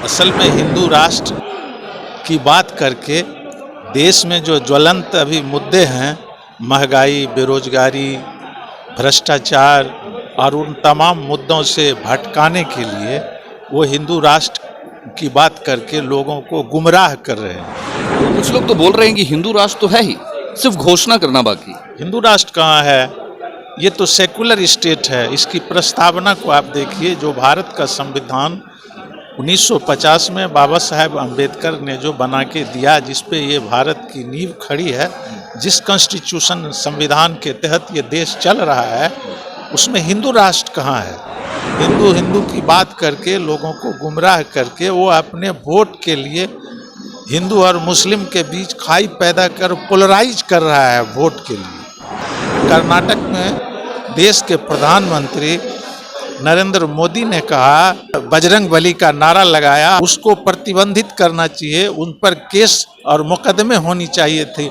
असल में हिंदू राष्ट्र की बात करके देश में जो ज्वलंत अभी मुद्दे हैं, महंगाई, बेरोजगारी, भ्रष्टाचार और उन तमाम मुद्दों से भटकाने के लिए वो हिंदू राष्ट्र की बात करके लोगों को गुमराह कर रहे हैं। कुछ लोग तो बोल रहे हैं कि हिंदू राष्ट्र तो है ही, सिर्फ घोषणा करना बाकी। हिंदू राष्ट्र कहाँ है? ये तो सेकुलर स्टेट है। इसकी प्रस्तावना को आप देखिए। जो भारत का संविधान 1950 में बाबा साहेब अम्बेडकर ने जो बना के दिया, जिस पे ये भारत की नींव खड़ी है, जिस कॉन्स्टिट्यूशन संविधान के तहत ये देश चल रहा है, उसमें हिंदू राष्ट्र कहाँ है? हिंदू की बात करके लोगों को गुमराह करके वो अपने वोट के लिए हिंदू और मुस्लिम के बीच खाई पैदा कर पोलराइज कर रहा है वोट के लिए। कर्नाटक में देश के प्रधानमंत्री नरेंद्र मोदी ने कहा, बजरंग बली का नारा लगाया, उसको प्रतिबंधित करना चाहिए, उन पर केस और मुकदमे होनी चाहिए थे।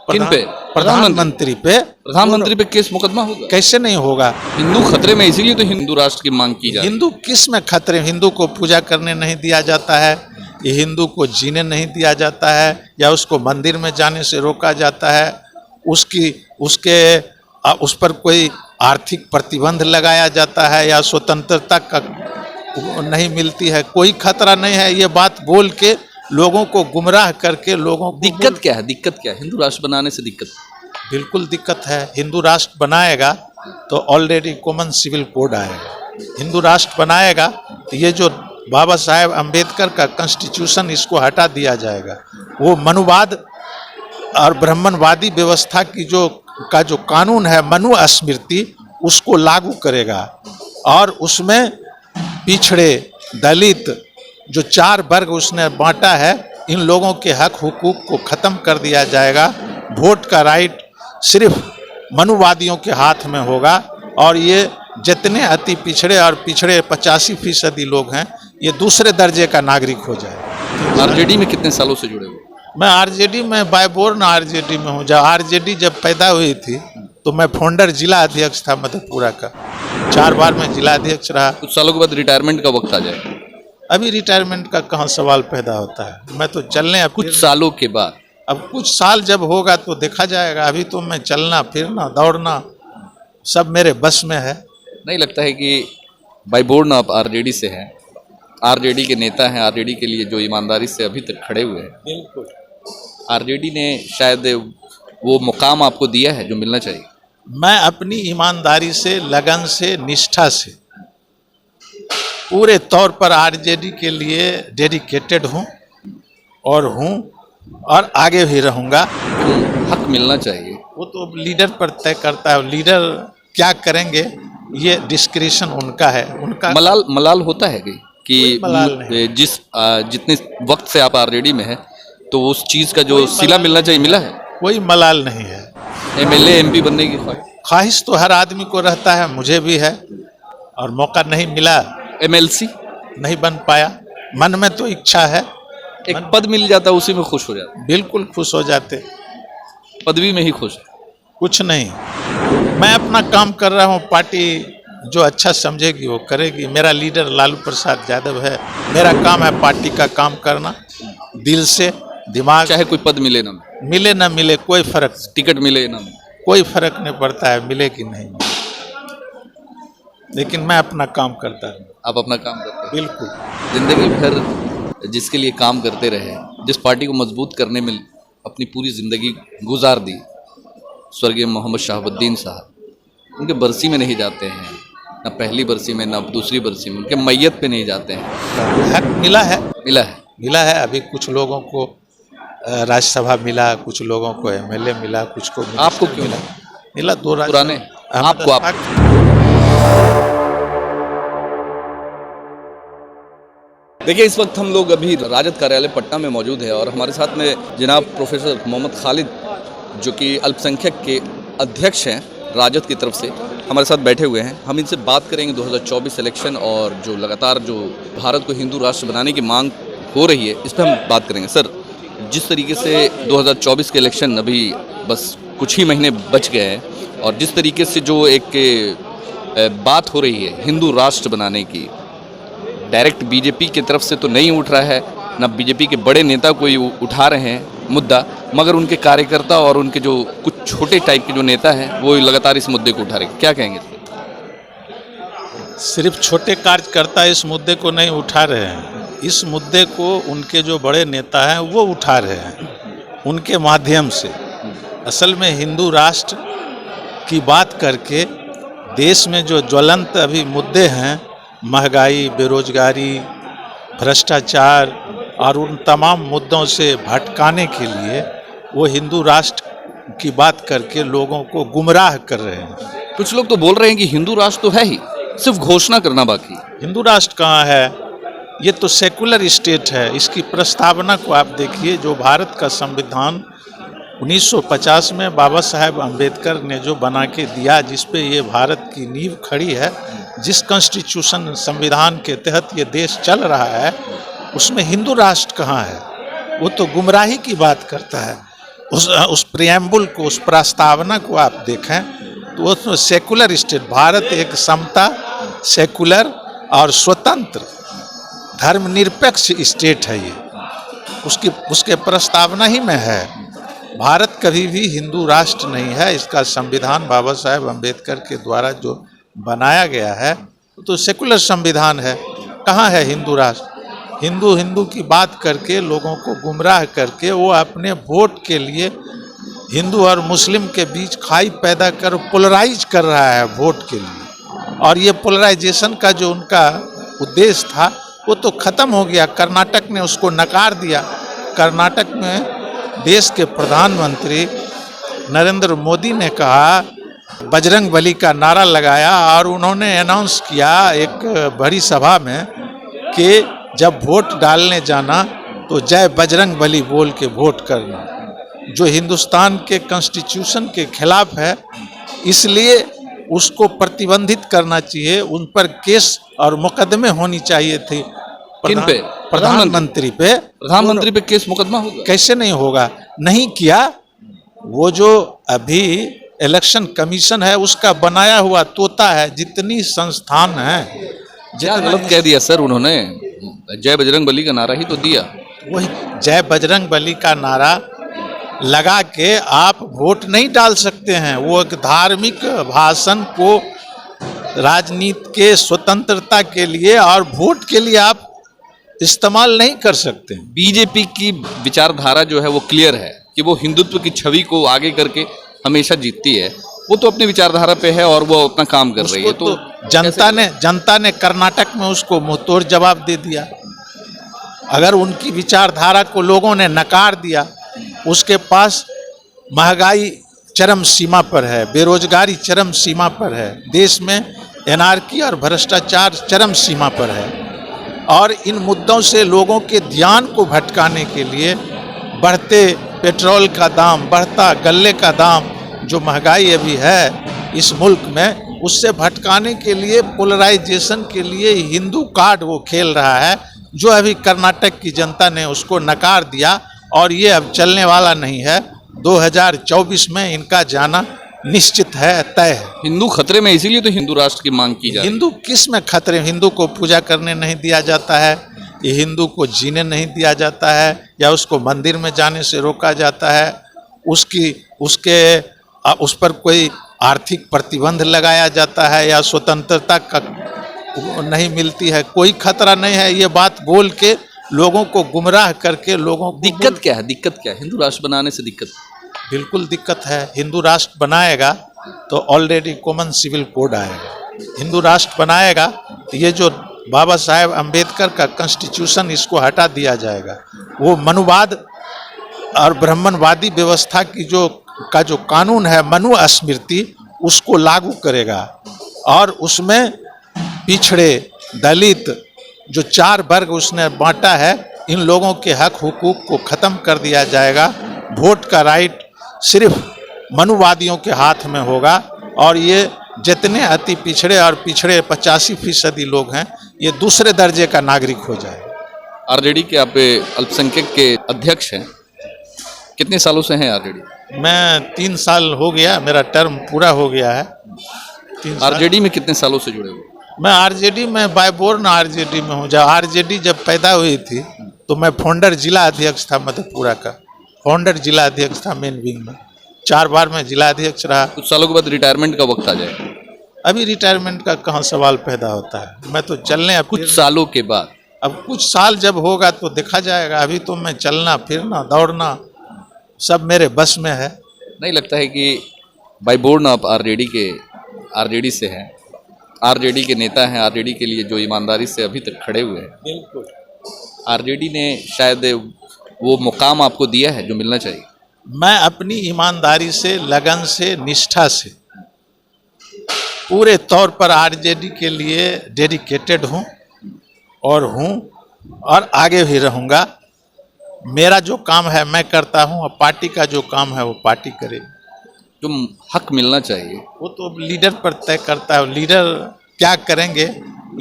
किन पे? प्रधानमंत्री पे। प्रधानमंत्री पे केस मुकदमा होगा? कैसे नहीं होगा? हिंदू खतरे में, इसीलिए तो हिंदू राष्ट्र की मांग की जाए। हिंदू किस में खतरे? हिंदू को पूजा करने नहीं दिया जाता है, ये हिंदू को जीने नहीं दिया जाता है, या उसको मंदिर में जाने से रोका जाता है, उस पर कोई आर्थिक प्रतिबंध लगाया जाता है, या स्वतंत्रता का नहीं मिलती है। कोई खतरा नहीं है। ये बात बोल के लोगों को गुमराह करके लोगों को दिक्कत क्या है? दिक्कत क्या है हिंदू राष्ट्र बनाने से? दिक्कत बिल्कुल दिक्कत है। हिंदू राष्ट्र बनाएगा तो ऑलरेडी कॉमन सिविल कोड आएगा। हिंदू राष्ट्र बनाएगा तो ये जो बाबा साहेब अम्बेडकर का कॉन्स्टिट्यूशन, इसको हटा दिया जाएगा। वो मनुवाद और ब्राह्मणवादी व्यवस्था की जो कानून है, मनु स्मृति, उसको लागू करेगा। और उसमें पिछड़े, दलित, जो 4 वर्ग उसने बांटा है, इन लोगों के हक हुकूक को ख़त्म कर दिया जाएगा। वोट का राइट सिर्फ मनुवादियों के हाथ में होगा। और ये जितने अति पिछड़े और पिछड़े 85% लोग हैं, ये दूसरे दर्जे का नागरिक हो जाए। आरजेडी में कितने सालों से जुड़े हुए? मैं आरजेडी में बाय बोर्न आरजेडी में हूँ। जब आरजेडी पैदा हुई थी तो मैं फाउंडर जिला अध्यक्ष था मधेपुरा का। 4 बार मैं जिला अध्यक्ष रहा। कुछ सालों के बाद रिटायरमेंट का वक्त आ जाए। अभी रिटायरमेंट का कहाँ सवाल पैदा होता है? मैं तो चलने कुछ सालों के बाद, अब कुछ साल जब होगा तो देखा जाएगा। अभी तो मैं चलना फिरना दौड़ना सब मेरे बस में है। नहीं लगता है कि बाय बोर्न आप आरजेडी से हैं, आरजेडी के नेता हैं, आरजेडी के लिए जो ईमानदारी से अभी तक खड़े हुए हैं, बिल्कुल आरजेडी ने शायद वो मुकाम आपको दिया है जो मिलना चाहिए? मैं अपनी ईमानदारी से, लगन से, निष्ठा से पूरे तौर पर आरजेडी के लिए डेडिकेटेड हूँ और आगे भी रहूँगा। हक मिलना चाहिए, वो तो लीडर पर तय करता है। लीडर क्या करेंगे ये डिस्क्रिशन उनका है। उनका मलाल होता है कि जितने वक्त से आप आरजेडी में हैं, तो उस चीज़ का जो सिला मिलना चाहिए मिला है? कोई मलाल नहीं है। एमएलए एमपी बनने की ख्वाहिश तो हर आदमी को रहता है, मुझे भी है, और मौका नहीं मिला। एमएलसी नहीं बन पाया। मन में तो इच्छा है। एक पद मिल जाता, उसी में खुश हो जाते। बिल्कुल खुश हो जाते। पदवी में ही खुश? कुछ नहीं, मैं अपना काम कर रहा हूँ। पार्टी जो अच्छा समझेगी वो करेगी। मेरा लीडर लालू प्रसाद यादव है। मेरा काम है पार्टी का काम करना, दिल से, दिमाग। चाहे कोई पद मिले ना मिले कोई फर्क, टिकट मिले ना, कोई फर्क नहीं पड़ता है मिले कि नहीं, लेकिन मैं अपना काम करता हूँ। आप अपना काम करते हैं? बिल्कुल। जिंदगी भर जिसके लिए काम करते रहे, जिस पार्टी को मजबूत करने में अपनी पूरी जिंदगी गुजार दी, स्वर्गीय मोहम्मद शहाबुद्दीन साहब, उनके बरसी में नहीं जाते हैं, ना पहली बरसी में ना दूसरी बरसी में, उनके मैयत पे नहीं जाते हैं। हक मिला है। अभी कुछ लोगों को राज्यसभा मिला, कुछ लोगों को एमएलए मिला, कुछ को आपको क्यों मिला? 2 पुराने आपको देखिए, इस वक्त हम लोग अभी राजद कार्यालय पटना में मौजूद है और हमारे साथ में जनाब प्रोफेसर मोहम्मद खालिद, जो कि अल्पसंख्यक के अध्यक्ष हैं राजद की तरफ से, हमारे साथ बैठे हुए हैं। हम इनसे बात करेंगे 2024 इलेक्शन और जो लगातार जो भारत को हिंदू राष्ट्र बनाने की मांग हो रही है, इस पर हम बात करेंगे। सर, जिस तरीके से 2024 के इलेक्शन अभी बस कुछ ही महीने बच गए हैं और जिस तरीके से जो एक बात हो रही है हिंदू राष्ट्र बनाने की, डायरेक्ट बीजेपी की तरफ से तो नहीं उठ रहा है, ना बीजेपी के बड़े नेता कोई उठा रहे हैं मुद्दा, मगर उनके कार्यकर्ता और उनके जो कुछ छोटे टाइप के जो नेता हैं वो लगातार इस मुद्दे को उठा रहे हैं। क्या कहेंगे? सिर्फ छोटे कार्यकर्ता इस मुद्दे को नहीं उठा रहे हैं, इस मुद्दे को उनके जो बड़े नेता हैं वो उठा रहे हैं उनके माध्यम से। असल में हिंदू राष्ट्र की बात करके देश में जो ज्वलंत अभी मुद्दे हैं, महंगाई, बेरोजगारी, भ्रष्टाचार और उन तमाम मुद्दों से भटकाने के लिए वो हिंदू राष्ट्र की बात करके लोगों को गुमराह कर रहे हैं। कुछ लोग तो बोल रहे हैं कि हिंदू राष्ट्र तो है ही, सिर्फ घोषणा करना बाकी। हिंदू राष्ट्र कहाँ है? ये तो सेकुलर स्टेट है। इसकी प्रस्तावना को आप देखिए, जो भारत का संविधान 1950 में बाबा साहेब अम्बेडकर ने जो बना के दिया, जिस पे ये भारत की नींव खड़ी है, जिस कॉन्स्टिट्यूशन संविधान के तहत ये देश चल रहा है, उसमें हिंदू राष्ट्र कहाँ है? वो तो गुमराही की बात करता है। उस प्रियम्बुल को, उस प्रस्तावना को आप देखें तो उसमें सेकुलर स्टेट, भारत एक समता, सेकुलर और स्वतंत्र धर्मनिरपेक्ष स्टेट है। ये उसके प्रस्तावना ही में है। भारत कभी भी हिंदू राष्ट्र नहीं है। इसका संविधान बाबा साहेब अम्बेडकर के द्वारा जो बनाया गया है तो सेकुलर संविधान है। कहाँ है हिंदू राष्ट्र? हिंदू की बात करके लोगों को गुमराह करके वो अपने वोट के लिए हिंदू और मुस्लिम के बीच खाई पैदा कर पोलराइज कर रहा है वोट के लिए। और ये पोलराइजेशन का जो उनका उद्देश्य था वो तो ख़त्म हो गया। कर्नाटक ने उसको नकार दिया। कर्नाटक में देश के प्रधानमंत्री नरेंद्र मोदी ने कहा, बजरंग बली का नारा लगाया और उन्होंने अनाउंस किया एक बड़ी सभा में कि जब वोट डालने जाना तो जय बजरंग बली बोल के वोट करना, जो हिंदुस्तान के कॉन्स्टिट्यूशन के खिलाफ है। इसलिए उसको प्रतिबंधित करना चाहिए, उन पर केस और मुकदमे होनी चाहिए थे। किन पे? प्रधानमंत्री पे। प्रधानमंत्री पे केस मुकदमा होगा? कैसे नहीं होगा? नहीं किया। वो जो अभी इलेक्शन कमीशन है उसका बनाया हुआ तोता है। जितनी संस्थान है, क्या गलत कह दिया सर उन्होंने? जय बजरंग बली का नारा ही तो दिया। वही जय बजरंग बली का नारा लगा के आप वोट नहीं डाल सकते हैं। वो एक धार्मिक भाषण को राजनीति के स्वतंत्रता के लिए और वोट के लिए आप इस्तेमाल नहीं कर सकते। बीजेपी की विचारधारा जो है वो क्लियर है कि वो हिंदुत्व की छवि को आगे करके हमेशा जीतती है। वो तो अपनी विचारधारा पे है और वो अपना काम कर रही है। तो जनता ने कर्नाटक में उसको मुंहतोड़ जवाब दे दिया। अगर उनकी विचारधारा को लोगों ने नकार दिया, उसके पास महंगाई चरम सीमा पर है, बेरोजगारी चरम सीमा पर है, देश में एनार्की और भ्रष्टाचार चरम सीमा पर है, और इन मुद्दों से लोगों के ध्यान को भटकाने के लिए बढ़ते पेट्रोल का दाम, बढ़ता गल्ले का दाम, जो महंगाई अभी है इस मुल्क में, उससे भटकाने के लिए, पोलराइजेशन के लिए हिंदू कार्ड वो खेल रहा है, जो अभी कर्नाटक की जनता ने उसको नकार दिया और ये अब चलने वाला नहीं है। 2024 में इनका जाना निश्चित है, तय है। हिंदू खतरे में, इसीलिए तो हिंदू राष्ट्र की मांग की जाए। हिंदू किस में खतरे? हिंदू को पूजा करने नहीं दिया जाता है, ये हिंदू को जीने नहीं दिया जाता है, या उसको मंदिर में जाने से रोका जाता है, उस पर कोई आर्थिक प्रतिबंध लगाया जाता है, या स्वतंत्रता का नहीं मिलती है। कोई खतरा नहीं है। ये बात बोल के लोगों को गुमराह करके लोगों को दिक्कत क्या है? दिक्कत क्या है हिंदू राष्ट्र बनाने से? दिक्कत बिल्कुल दिक्कत है। हिंदू राष्ट्र बनाएगा तो ऑलरेडी कॉमन सिविल कोड आएगा। हिंदू राष्ट्र बनाएगा तो ये जो बाबा साहेब अम्बेडकर का कॉन्स्टिट्यूशन, इसको हटा दिया जाएगा। वो मनुवाद और ब्राह्मणवादी व्यवस्था की जो कानून है, मनु स्मृति, उसको लागू करेगा, और उसमें पिछड़े, दलित, जो 4 वर्ग उसने बांटा है, इन लोगों के हक हुकूक को ख़त्म कर दिया जाएगा। वोट का राइट सिर्फ मनुवादियों के हाथ में होगा, और ये जितने अति पिछड़े और पिछड़े 85% लोग हैं, ये दूसरे दर्जे का नागरिक हो जाए। आरजेडी के आप अल्पसंख्यक के अध्यक्ष हैं, कितने सालों से हैं आरजेडी? मैं 3 साल हो गया, मेरा टर्म पूरा हो गया है। 3 साल। आरजेडी में कितने सालों से जुड़े हुए? मैं आरजेडी में बाय बोर्न आरजेडी में हूँ। जब आरजेडी जब पैदा हुई थी तो मैं फाउंडर जिला अध्यक्ष था मधेपुरा का, फाउंडर जिला अध्यक्ष था मेन विंग में। 4 बार मैं जिला अध्यक्ष रहा। कुछ सालों के बाद रिटायरमेंट का वक्त आ जाए, अभी रिटायरमेंट का कहाँ सवाल पैदा होता है। मैं तो चलने कुछ सालों के बाद। अब कुछ साल जब होगा तो देखा जाएगा। अभी तो मैं चलना फिरना दौड़ना सब मेरे बस में है। नहीं लगता है कि बाय बोर्न आप आरजेडी से हैं, आरजेडी के नेता हैं, आरजेडी के लिए जो ईमानदारी से अभी तक खड़े हुए हैं, बिल्कुल आरजेडी ने शायद वो मुकाम आपको दिया है जो मिलना चाहिए। मैं अपनी ईमानदारी से, लगन से, निष्ठा से पूरे तौर पर आरजेडी के लिए डेडिकेटेड हूँ और आगे भी रहूँगा। मेरा जो काम है मैं करता हूँ और पार्टी का जो काम है वो पार्टी करे। जो हक मिलना चाहिए वो तो लीडर पर तय करता है। लीडर क्या करेंगे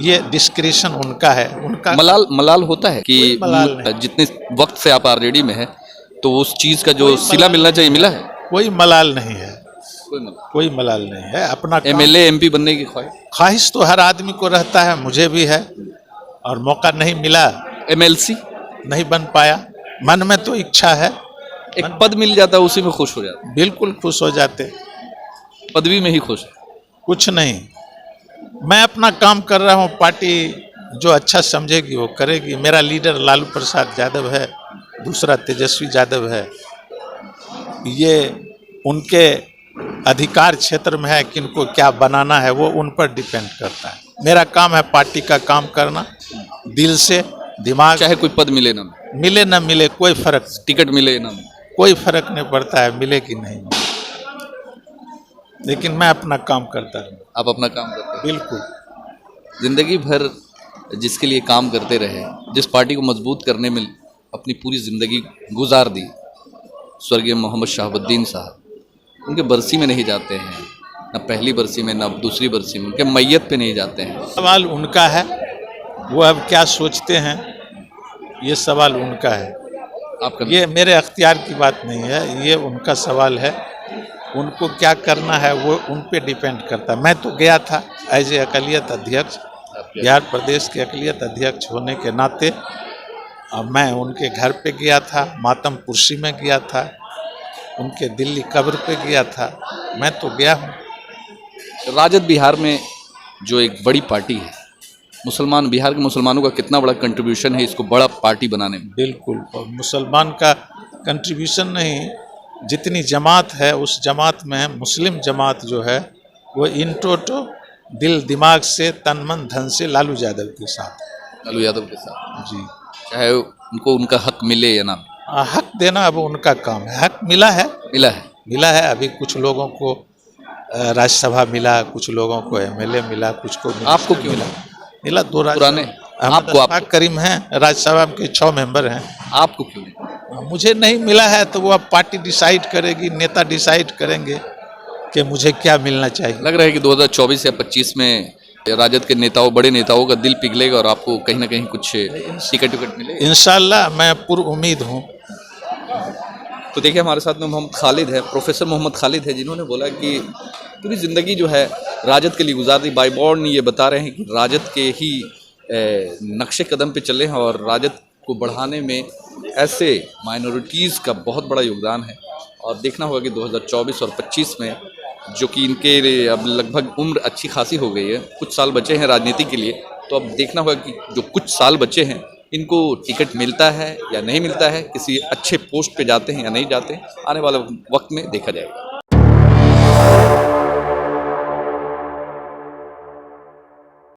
ये डिस्क्रिशन उनका है। उनका मलाल होता है कि मलाल नहीं। जितने वक्त से आप आरजेडी में हैं तो उस चीज़ का जो सिला मिलना चाहिए मिला है। कोई मलाल नहीं है, कोई कोई मलाल नहीं है। अपना एमएलए एमपी बनने की ख्वाहिश तो हर आदमी को रहता है, मुझे भी है, और मौका नहीं मिला, एमएलसी नहीं बन पाया। मन में तो इच्छा है, एक पद मिल जाता है उसी में खुश हो जाते, बिल्कुल खुश हो जाते, पदवी में ही खुश है। कुछ नहीं। मैं अपना काम कर रहा हूँ, पार्टी जो अच्छा समझेगी वो करेगी। मेरा लीडर लालू प्रसाद यादव है, दूसरा तेजस्वी यादव है। ये उनके अधिकार क्षेत्र में है, किनको क्या बनाना है वो उन पर डिपेंड करता है। मेरा काम है पार्टी का काम करना, दिल से, दिमाग। चाहे कोई पद मिले ना मिले कोई फर्क, टिकट मिले ना मिले, कोई फर्क नहीं पड़ता है, मिले कि नहीं मिले, लेकिन मैं अपना काम करता हूँ। आप अपना काम करते हैं। बिल्कुल। जिंदगी भर जिसके लिए काम करते रहे, जिस पार्टी को मजबूत करने में अपनी पूरी जिंदगी गुजार दी, स्वर्गीय मोहम्मद शहाबुद्दीन साहब, उनके बरसी में नहीं जाते हैं, न पहली बरसी में न दूसरी बरसी में, उनके मैयत पे नहीं जाते हैं। सवाल उनका है, वो अब क्या सोचते हैं ये सवाल उनका है। आपका ये मेरे अख्तियार की बात नहीं है, ये उनका सवाल है। उनको क्या करना है वो उन पे डिपेंड करता है। मैं तो गया था एज ए अक़लियत अध्यक्ष, बिहार प्रदेश के अक़लियत अध्यक्ष होने के नाते मैं उनके घर पे गया था, मातम पुरसी में गया था, उनके दिल्ली कब्र पे गया था। मैं तो गया हूँ। राजद बिहार में जो एक बड़ी पार्टी है, बिहार के मुसलमानों का कितना बड़ा कंट्रीब्यूशन है इसको बड़ा पार्टी बनाने में? बिल्कुल। और मुसलमान का कंट्रीब्यूशन नहीं, जितनी जमात है उस जमात में मुस्लिम जमात जो है वो इन टोटो दिल दिमाग से, तन मन धन से लालू यादव के साथ जी, चाहे उनको उनका हक मिले या ना। हक देना अब उनका काम है। हक मिला है। अभी कुछ लोगों को राज्यसभा मिला, कुछ लोगों को एमएलए मिला, कुछ को आपको क्यों मिला? 2 पुराने अहमद करीम हैं, राज्यसभा के 6 मेंबर हैं। आपको क्यों नहीं? मुझे नहीं मिला है तो वो अब पार्टी डिसाइड करेगी, नेता डिसाइड करेंगे कि मुझे क्या मिलना चाहिए। लग रहा है कि 2024 या 25 में राजद के नेताओं, बड़े नेताओं का दिल पिघलेगा और आपको कहीं ना कहीं कुछ टिकट मिले इंशाल्लाह। मैं पूर्ण उम्मीद हूँ। तो देखिए हमारे साथ में मोहम्मद खालिद है, प्रोफेसर मोहम्मद खालिद है, जिन्होंने बोला कि पूरी ज़िंदगी जो है राजद के लिए गुजार दी। बाय बॉर्न ये बता रहे हैं कि राजद के ही नक्शे कदम पे चले हैं और राजद को बढ़ाने में ऐसे माइनॉरिटीज़ का बहुत बड़ा योगदान है। और देखना होगा कि 2024 और 25 में, जो कि इनके अब लगभग उम्र अच्छी खासी हो गई है, कुछ साल बचे हैं राजनीति के लिए, तो अब देखना होगा कि जो कुछ साल बचे हैं इनको टिकट मिलता है या नहीं मिलता है, किसी अच्छे पोस्ट पे जाते हैं या नहीं जाते हैं, आने वाले वक्त में देखा जाएगा।